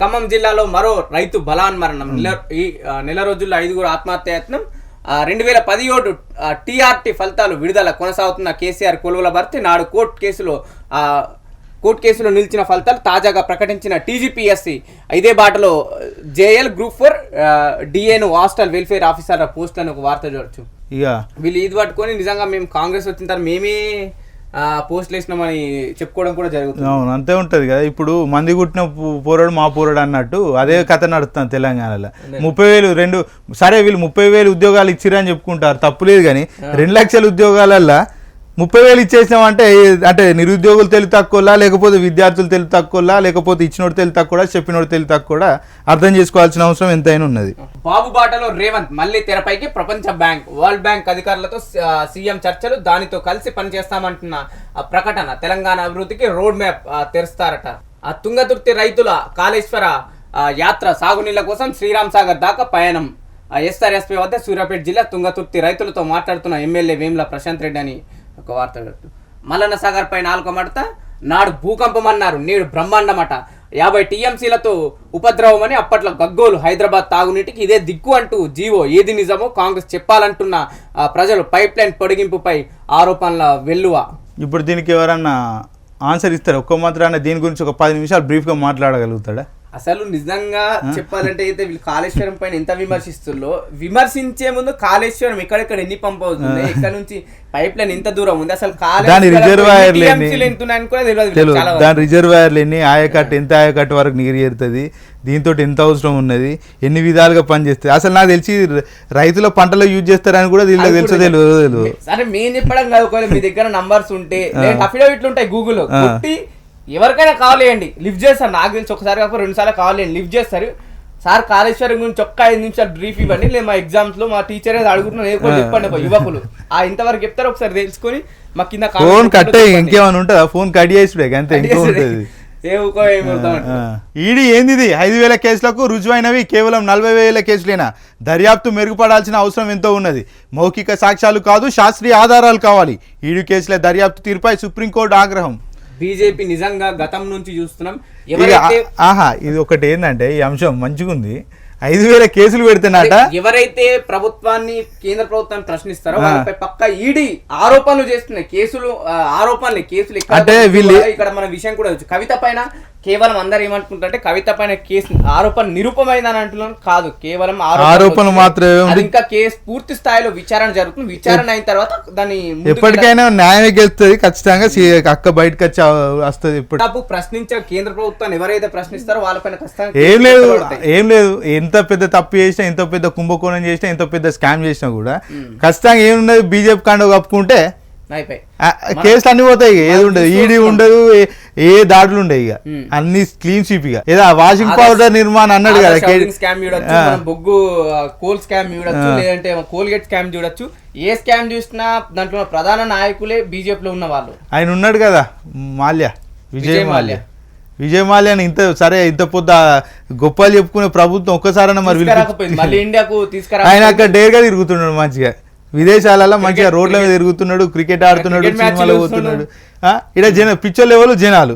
ఖమ్మం జిల్లాలో మరో రైతు బలాన్మరణం. నెల రోజుల్లో 5 ఆత్మహత్యాయత్నం. 2017 టీఆర్టీ ఫలితాలు విడుదల. కొనసాగుతున్న కేసీఆర్ కొలువుల భర్తీ. నాడు కోర్టు కేసులో నిలిచిన ఫలితాలు తాజాగా ప్రకటించిన టీజీపీఎస్సీ. ఇదే బాటలో జేఎల్ గ్రూప్ 4 డిఏను హాస్టల్ వెల్ఫేర్ ఆఫీసర్ పోస్టులను ఒక వార్త చూడొచ్చు. ఇక వీళ్ళు ఇది పట్టుకొని నిజంగా మేము కాంగ్రెస్ వచ్చిన తర్వాత మేమే పోస్టులు వేసినామని చెప్పుకోవడం కూడా జరుగుతుంది. అవును, అంతే ఉంటుంది కదా. ఇప్పుడు మంది కుట్టిన పోరాడు మా పోరాడు అన్నట్టు అదే కథ నడుస్తుంది తెలంగాణలో. 30,000 సరే వీళ్ళు 30,000 ఉద్యోగాలు ఇచ్చిరని చెప్పుకుంటారు, తప్పులేదు. కానీ 2 లక్షల ఉద్యోగాలల్లో 30,000 ఇచ్చేసినామంటే అంటే నిరుద్యోగులు తెలివి తక్కువలా, లేకపోతే విద్యార్థులు తెలివి తక్కువలా, లేకపోతే ఇచ్చినోడు తెలివి తక్కువ, చెప్పినోడు తెలివి తక్కువ, అర్థం చేసుకోవాల్సిన అవసరం ఎంతైనా ఉన్నది. బాబు బాటలో రేవంత్ మళ్ళీ తెరపైకి. ప్రపంచ బ్యాంక్, వరల్డ్ బ్యాంక్ అధికారులతో సీఎం చర్చలు. దానితో కలిసి పనిచేస్తామంటున్న ప్రకటన. తెలంగాణ అభివృద్ధికి రోడ్ మ్యాప్ తెరుస్తారట. తుంగతుర్తి రైతుల కాళేశ్వర యాత్ర. సాగునీళ్ల కోసం శ్రీరామ్ సాగర్ దాకా పయనం. ఎస్ఆర్ఎస్పీ వద్ద సూర్యాపేట జిల్లా తుంగతుర్తి రైతులతో మాట్లాడుతున్న ఎమ్మెల్యే వేముల ప్రశాంత్ రెడ్డి అని ఒక వార్త. మల్లన్న సాగర్ పై 4వ మడత. నాడు భూకంపం అన్నారు, నేడు బ్రహ్మాండమట. 50 టీఎంసీలతో ఉపద్రవమని అప్పట్లో గగ్గోలు. హైదరాబాద్ తాగునీటికి ఇదే దిక్కు అంటూ జీవో. ఏది నిజమో కాంగ్రెస్ చెప్పాలంటున్న ప్రజలు. పైప్ లైన్ పొడిగింపుపై ఆరోపణల వెల్లువ. ఇప్పుడు దీనికి ఎవరన్నా ఆన్సర్ ఇస్తారు? ఒక్క మాత్రాన దీని గురించి ఒక 10 నిమిషాలు బ్రీఫ్గా మాట్లాడగలుగుతాడా? అసలు నిజంగా చెప్పాలంటే అయితే వీళ్ళు కాళేశ్వరం పైన ఎంత విమర్శిస్తుందో, విమర్శించే ముందు కాళేశ్వరం ఎక్కడెక్కడ ఎన్ని పంప్ అవుతుంది, ఇక్కడ నుంచి పైప్ లైన్ ఎంత దూరం ఉంది, అసలు దాని రిజర్వాయర్లు ఎన్ని, ఆయకట్టు ఎంత ఆయకట్టు వరకు నీరు చేరుతుంది, దీంతో ఎంత అవసరం ఉన్నది, ఎన్ని విధాలుగా పనిచేస్తుంది. అసలు నాకు తెలిసి రైతుల పంటలో యూజ్ చేస్తారని కూడా దీనిలో తెలియదు. సరే మేము చెప్పడం కాదు, మీ దగ్గర నంబర్స్ ఉంటే అఫిడవిట్లు ఉంటాయి గూగుల్లో కొట్టి ఎవరికైనా కాల్ చేయండి, లిఫ్ట్ చేస్తారు. నాకు తెలిసి ఒకసారి కాకపోతే 2 సార్లు కాల్ చేయండి, లిఫ్ట్ చేస్తారు. సార్ కాళేశ్వరం గురించి 5 నిమిషాలు బ్రీఫ్ ఇవ్వండి, లేదు మా ఎగ్జామ్స్ లో మా టీచర్ ఏదో అడుగుతున్నా చెప్పండి. యువకులు ఇంతవరకు చెప్తారు, ఒకసారి తెలుసుకొని మా కింద ఫోన్ కట్టే ఇంకేమైనా ఉంటుందా, ఫోన్ కట్ చేసి అంతే. ఈడీ ఏంది 5,000 కేసులకు రుజువైనవి కేవలం 40,000 కేసులేనా? దర్యాప్తు మెరుగుపడాల్సిన అవసరం ఎంతో ఉన్నది. మౌఖిక సాక్ష్యాలు కాదు, శాస్త్రీయ ఆధారాలు కావాలి. ఈడీ కేసుల దర్యాప్తు తీరుపై సుప్రీంకోర్టు ఆగ్రహం. బీజేపీ నిజంగా గతం నుంచి చూస్తున్నాం. ఇది ఒకటి ఏంటంటే ఈ అంశం మంచిగా ఉంది. 5,000 కేసులు పెడితేనట ఎవరైతే ప్రభుత్వాన్ని కేంద్ర ప్రభుత్వాన్ని ప్రశ్నిస్తారో వాళ్ళపై పక్క ఈడీ ఆరోపణలు చేస్తున్నాయి. కేసులు అంటే ఇక్కడ మన విషయం కూడా కవిత పైన కేవలం అందరు ఏమనుకుంటారంటే కవిత పైన కేసు ఆరోపణ నిరూపమైందని అంటున్నాను. కాదు, కేవలం ఆరోపణలు మాత్రమే. ఇంకా కేసు పూర్తి స్థాయిలో విచారణ జరుగుతుంది. విచారణ అయిన తర్వాత దాన్ని ఎప్పటికైనా న్యాయం గెలుస్తుంది ఖచ్చితంగా. అక్క బయటకు వచ్చి వస్తుంది. ఇప్పుడు ప్రశ్నించే కేంద్ర ప్రభుత్వాన్ని ఎవరైతే ప్రశ్నిస్తారో వాళ్ళపైన ఏం లేదు. ఎంత పెద్ద తప్పు చేసినా, ఎంత పెద్ద కుంభకోణం చేసినా, ఎంత పెద్ద స్కామ్ చేసినా కూడా ఖచ్చితంగా ఏమున్నది, బీజేపీ కాండ కప్పుకుంటే కేసులు అన్ని పోతాయి. ఏది ఉండదు, ఈడీ ఉండదు, ఏ దాడులు ఉండవు. ఇక అన్ని క్లీన్ స్వీప్. ఇక ఏదో వాషింగ్ పౌడర్ నిర్మాణం అన్నాడు కదా, స్కామ్ చూడొచ్చు, బొగ్గు కోల్ స్కామ్ చూడొచ్చు, లేదంటే కోల్గేట్ స్కామ్ చూడొచ్చు. ఏ స్కామ్ చూసినా దాంట్లో ప్రధాన నాయకులే బీజేపీలో ఉన్న వాళ్ళు. ఆయన ఉన్నాడు కదా విజయ్ మాల్యాని ఇంత పొద్దు గొప్పలు చెప్పుకునే ప్రభుత్వం ఒక్కసారైనా మళ్ళీ ఇండియాకు తీసుకురా. ఆయన అక్కడ డేర్గా తిరుగుతున్నాడు, మంచిగా విదేశాలలో మంచిగా రోడ్ల మీద తిరుగుతున్నాడు, క్రికెట్ ఆడుతున్నాడు, సినిమాలో పోతున్నాడు. ఇక్కడ పిచ్చర్ లెవెల్ జనాలు